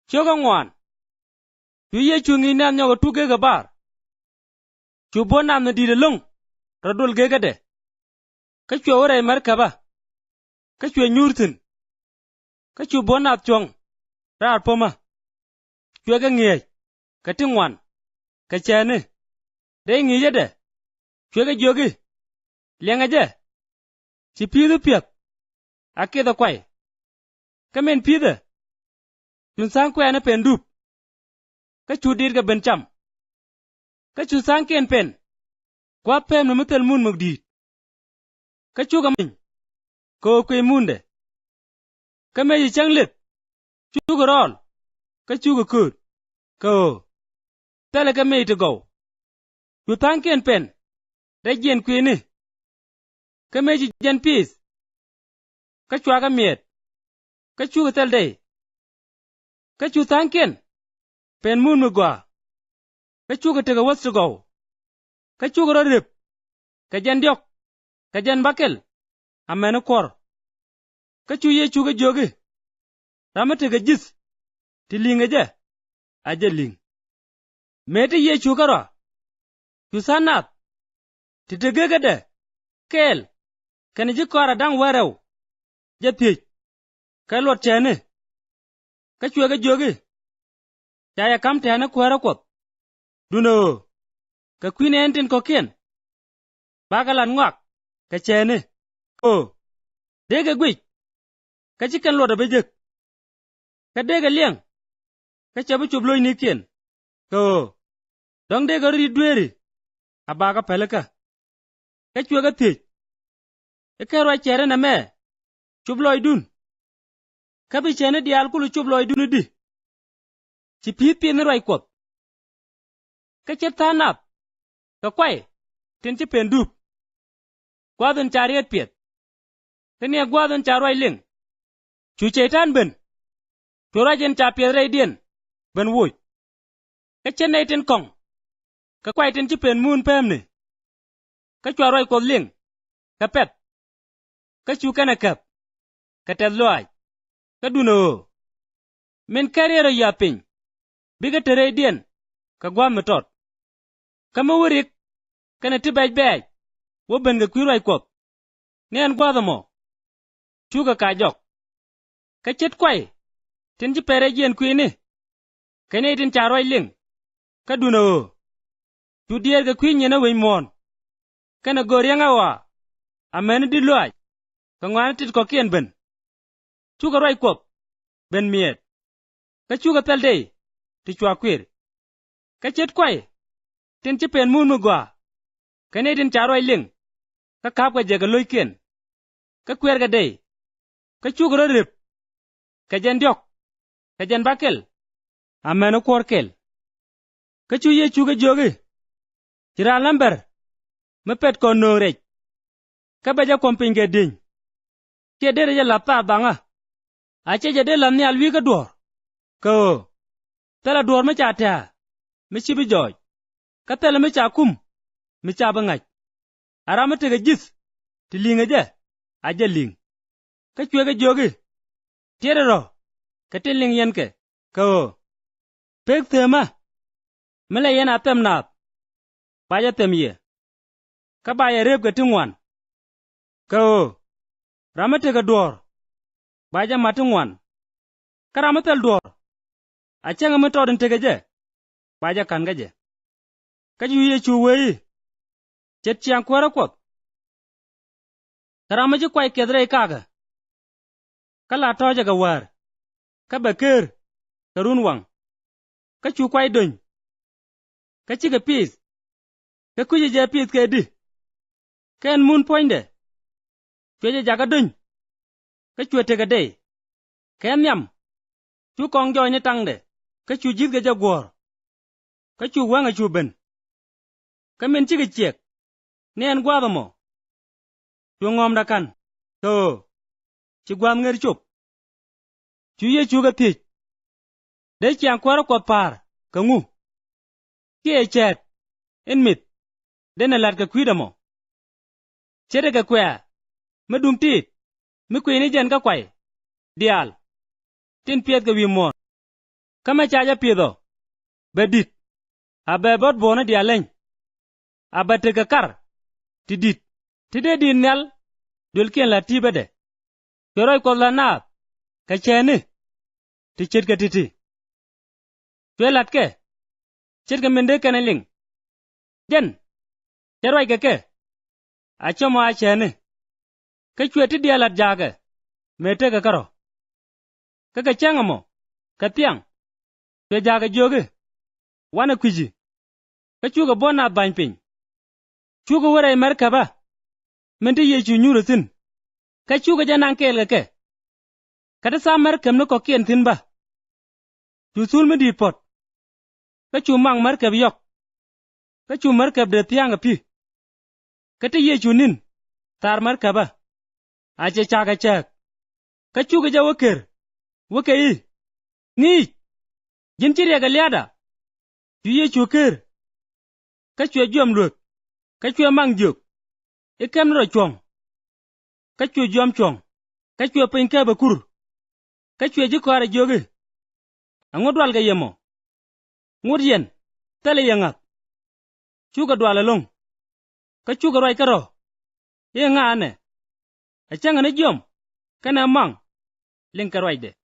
Choga ngwan. Yu ye chu ngi nan nyoga tu ge bar. Chu bonam na di de lung. Radul ge de. Ka chu ore mar ka ba. Ka chu nyurtin. Ka chu bonat chong. Rar poma. Chu ga ngiye. Ka tingwan. Ka chane. De ngiye de. Chu ga jogi. Lenga je. Chi pidu piet. Ake da kwai. Kamen pida. Yun sang kwe na pen dup. Ka chu dir ga ben cham. Ka chu sang ken pen. Kwa pem na mutel mun mugdi. Ka chu ga min. Ko kwe munde. Ka me yi chang lit. Chu ga rol. Ka chu ga kur. Ko. Tele ka me yi to go. Yu tang ken pen. Da jen kwe ni. Ka me yi jen pis. Ka chwa ga miet. Ka chu ga tel day. Ka chu tang ken. Pen mun mugwa. Ka chu ga tega wat to go. Ka chu ga rip. Ka jen diok. Ka jen bakel. Amena kor. Ka chu ye chu ga jogi. Ramate ga jis. Ti linga je. Aje ling. Mete ye chu ga ra. Chu sanat. Ti tege ga de. Kel. Kani ji kora dang warew. Je pich. Ka lot chene. Ka chu ga jogi. Chaya kam tena kwara kwat. Duno. Ka kwine entin kokien. Bagalan ngwak. Ka chene. O. Dega gwich. Ka chikan loda bejek. Ka dega liang. Ka chabu chubloy nikien. Ko. Dong dega ri dweri. Abaga peleka. Ka chwaga tich. Ka rwa chere na me. Chubloy dun. Ka bi chene di alkulu chubloy dun di. Chi pipi ni rwa kwat. Ka chet tanap. Ka kway. Tin chi pen dup. Gwadun chariet piet. Kani gwadun charway ling. Chu chetan ben. Chura jen cha piet ray dien. Ben wuj. Ka chen na itin kong. Ka kway tin chi pen mun pem ni. Ka chwarway kod ling. Ka pet. Ka chu kana kap. Ka ted loay. Ka duno. Min kariero ya ping. Biga tere dien. Ka gwam metot. Ka mawirik. Kana tibaj baj. Wo ben ga kwirway kod. Nien gwadamo. Chu ga kajok. Ka chet kway. Tin chi pere jen kwini. Kani itin charway ling. Ka duno. Chu dier ga kwi nyena wey mon. Kana gorianga wa. Amen di loay. Ka ngwana tit kokien ben. Chu ga rway kod. Ben miet. Ka chu ga tel day. Ti chwa kwir. Ka chet kway. Tin chi pen mun mugwa. Kani itin charway ling. Ka kap ga jega loy kien. Ka kwer ga day. Ka chu ga rip. Ka jen diok. Ka jen bakel. Amena kor kel. Ka chu ye chu ga jogi. Chira lamber. Mepet ko no rej. Ka baja kompinge ding. Ke dere ja lapta banga. Ache ja de lamni alwi ka dor. Ko. Tala dor me cha ta. Me chibi joj. Ka tala me cha kum. Me cha bangaj. Arama tega jis. Ti linga je. Aje ling. Ka chwe ga jogi. Tiere ro. Ka tin ling yen ke. Ko. Pek thema. Mele yen atem nap. Baja tem ye. Ka baya rep ga tingwan. Ko. Rama tega dor. Baja matingwan. Ka rama tel dor. Achenga metodin tega je. Baja kan ga je. Ka ju ye chu wei. Chet chiang kwara kwat. Ka rama ji kway kedre ikaga. Ka la toja ga war. Ka beker. Ka runwang. Ka chu kway dun. Ka chiga pis. Ka kuje je pis ke di. Ken mun poinde. Chweje jaga dun. Ka chwe tega day. Ken yam. Chu kong joy ni tangde. Ka chu jit ga jagwor. Ka chu wanga chu ben. Ka min chiga chek. Nien gwadamo. Chu ngom da kan. To. Chi gwam ngeri chup. Chu ye chu ga pich. De chiang kwara kwa par. Ka ngu. Ki e chet. En mit. Dena lat ka kwidamo. Chede ka kwea. Medung tit. Mi kwini jen ka kway. Dial. Tin piet ka wi mon. kama chaja piedho, bedit, abe bot bona di aleny, abe teke kar, tidit, tide di nel, dul kien la tibede, yoroi kod la naat, ka cheni, ti chit ka titi. Chwe latke, chit ka mende kene ling, jen, charwai keke, achomo a cheni, ka chwe ti dia lat jage, mete ka karo, kaka changamo, ka tiang, chwe jage joge, wana kwiji, ka chuga bona bany piny, chuga wara Amerika ba, mende yechu nyuro thin, ka chuga janang kel keke, kata sa Amerika mno kokien thin ba, chu sul me di pot, ka chu mang Amerika biyok, ka chu Amerika de tiang pi, kata yechu nin, tar Amerika ba, ache chaka chak, ka chuga ja wake yi, ni, jin chiri ga liada, chu yechu ker, ka chwe juam luok, ka chwe mang juk, ikem nro chong, ka chwe juam chong, ka chwe piny ka bakur, ka chwe jikore joge, ang'odwal ga yemo, ng'ud yen, tale yangat, chuga dwala long, ka chuga rwai karo, ye ng'ane, achanga ne jom, kana mang, ling ka rwai de.